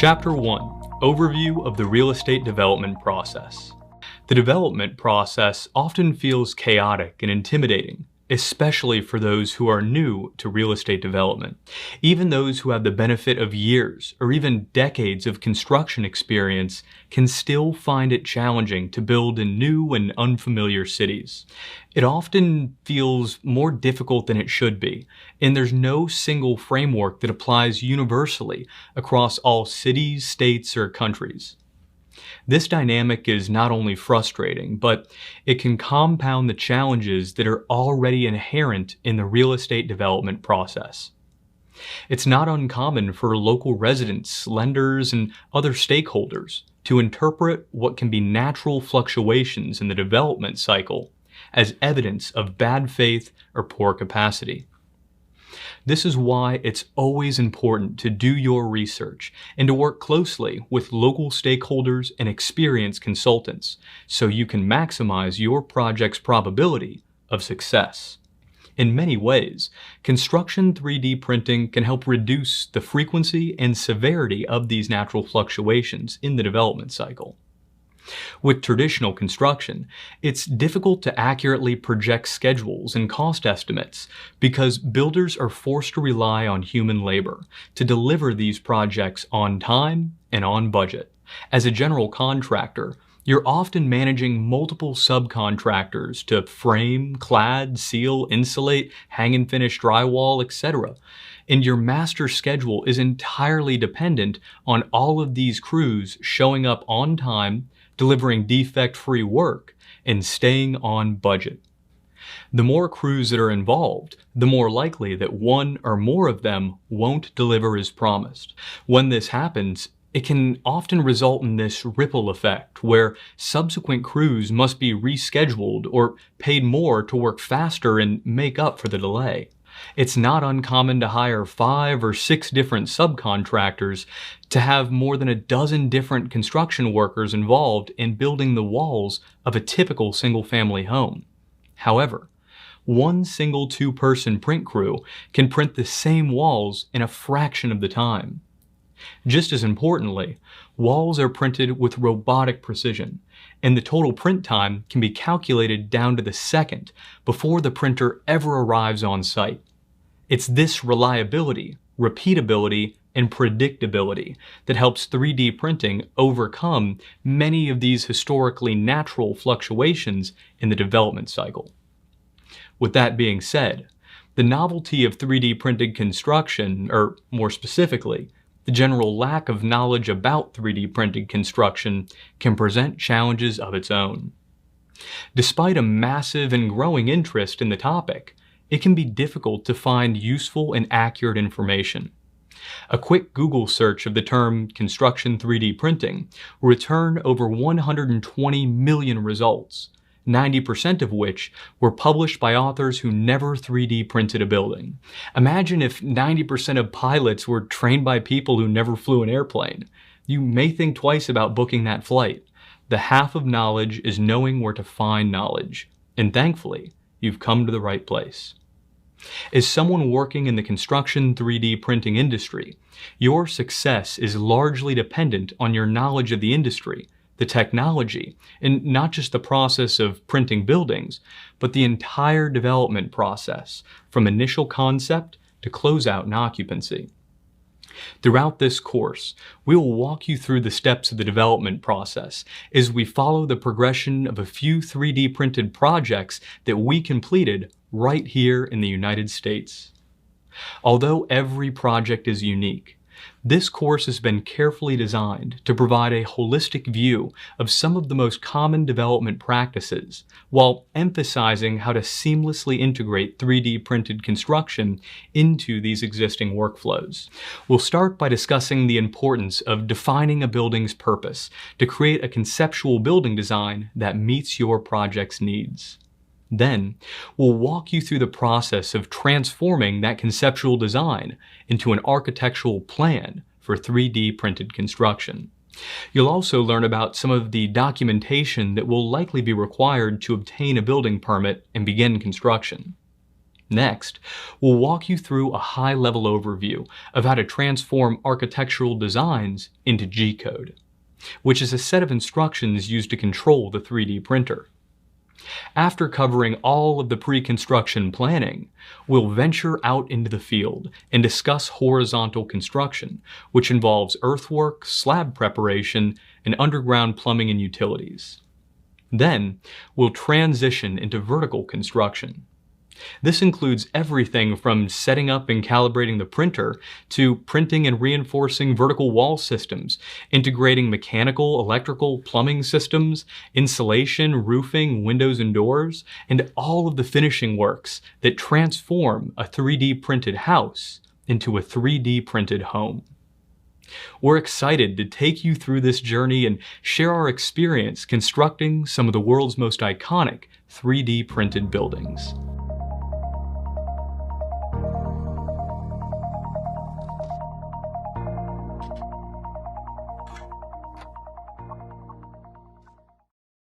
Chapter 1: Overview of the Real Estate Development Process. The development process often feels chaotic and intimidating, especially for those who are new to real estate development. Even those who have the benefit of years or even decades of construction experience can still find it challenging to build in new and unfamiliar cities. It often feels more difficult than it should be, and there's no single framework that applies universally across all cities, states, or countries. This dynamic is not only frustrating, but it can compound the challenges that are already inherent in the real estate development process. It's not uncommon for local residents, lenders, and other stakeholders to interpret what can be natural fluctuations in the development cycle as evidence of bad faith or poor capacity. This is why it's always important to do your research and to work closely with local stakeholders and experienced consultants so you can maximize your project's probability of success. In many ways, construction 3D printing can help reduce the frequency and severity of these natural fluctuations in the development cycle. With traditional construction, it's difficult to accurately project schedules and cost estimates because builders are forced to rely on human labor to deliver these projects on time and on budget. As a general contractor, you're often managing multiple subcontractors to frame, clad, seal, insulate, hang and finish drywall, etc. And your master schedule is entirely dependent on all of these crews showing up on time, delivering defect-free work, and staying on budget. The more crews that are involved, the more likely that one or more of them won't deliver as promised. When this happens, it can often result in this ripple effect where subsequent crews must be rescheduled or paid more to work faster and make up for the delay. It's not uncommon to hire 5 or 6 different subcontractors to have more than a dozen different construction workers involved in building the walls of a typical single-family home. However, one single 2-person print crew can print the same walls in a fraction of the time. Just as importantly, walls are printed with robotic precision, and the total print time can be calculated down to the second before the printer ever arrives on site. It's this reliability, repeatability, and predictability that helps 3D printing overcome many of these historically natural fluctuations in the development cycle. With that being said, the novelty of 3D printed construction, or more specifically, the general lack of knowledge about 3D printed construction, can present challenges of its own. Despite a massive and growing interest in the topic, it can be difficult to find useful and accurate information. A quick Google search of the term construction 3D printing will return over 120 million results, 90% of which were published by authors who never 3D printed a building. Imagine if 90% of pilots were trained by people who never flew an airplane. You may think twice about booking that flight. The half of knowledge is knowing where to find knowledge, and thankfully, you've come to the right place. As someone working in the construction 3D printing industry, your success is largely dependent on your knowledge of the industry, the technology, and not just the process of printing buildings, but the entire development process, from initial concept to closeout and occupancy. Throughout this course, we will walk you through the steps of the development process as we follow the progression of a few 3D printed projects that we completed right here in the United States. Although every project is unique, this course has been carefully designed to provide a holistic view of some of the most common development practices, while emphasizing how to seamlessly integrate 3D printed construction into these existing workflows. We'll start by discussing the importance of defining a building's purpose to create a conceptual building design that meets your project's needs. Then, we'll walk you through the process of transforming that conceptual design into an architectural plan for 3D printed construction. You'll also learn about some of the documentation that will likely be required to obtain a building permit and begin construction. Next, we'll walk you through a high-level overview of how to transform architectural designs into G-code, which is a set of instructions used to control the 3D printer. After covering all of the pre-construction planning, we'll venture out into the field and discuss horizontal construction, which involves earthwork, slab preparation, and underground plumbing and utilities. Then, we'll transition into vertical construction. This includes everything from setting up and calibrating the printer to printing and reinforcing vertical wall systems, integrating mechanical, electrical, plumbing systems, insulation, roofing, windows and doors, and all of the finishing works that transform a 3D printed house into a 3D printed home. We're excited to take you through this journey and share our experience constructing some of the world's most iconic 3D printed buildings.